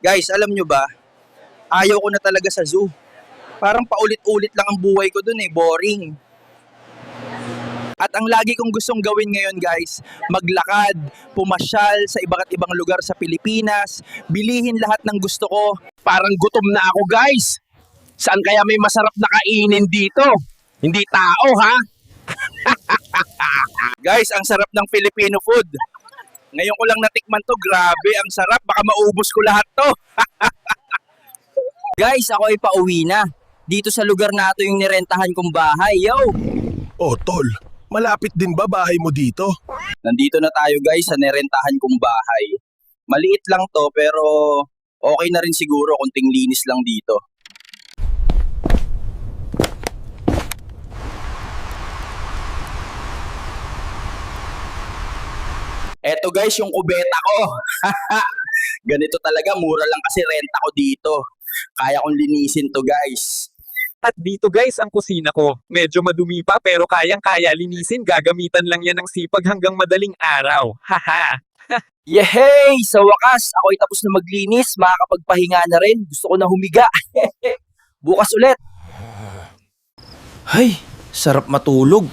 Guys, alam nyo ba, ayaw ko na talaga sa zoo. Parang paulit-ulit lang ang buhay ko dun boring. At ang lagi kong gustong gawin ngayon guys, maglakad, pumasyal sa iba't ibang lugar sa Pilipinas, bilihin lahat ng gusto ko. Parang gutom na ako, guys. Saan kaya may masarap na kainin dito? Hindi tao, ha? Guys, ang sarap ng Filipino food. Ngayon ko lang natikman to, grabe, ang sarap, baka maubos ko lahat to. Guys, ako ay pauwi na. Dito sa lugar na ito yung nirentahan kong bahay, yo! Oh, tol, malapit din ba bahay mo dito? Nandito na tayo guys sa nirentahan kong bahay. Maliit lang to pero okay na rin siguro, kunting linis lang dito. Eto guys yung kubeta ko. Ganito talaga, mura lang kasi renta ko dito. Kaya kong linisin to guys. At dito guys ang kusina ko. Medyo madumi pa pero kayang-kaya linisin. Gagamitan lang yan ng sipag hanggang madaling araw. Haha! Yehey! Sa wakas, ako'y tapos na maglinis. Makakapagpahinga na rin. Gusto ko na humiga. Bukas ulit. Ay, sarap matulog.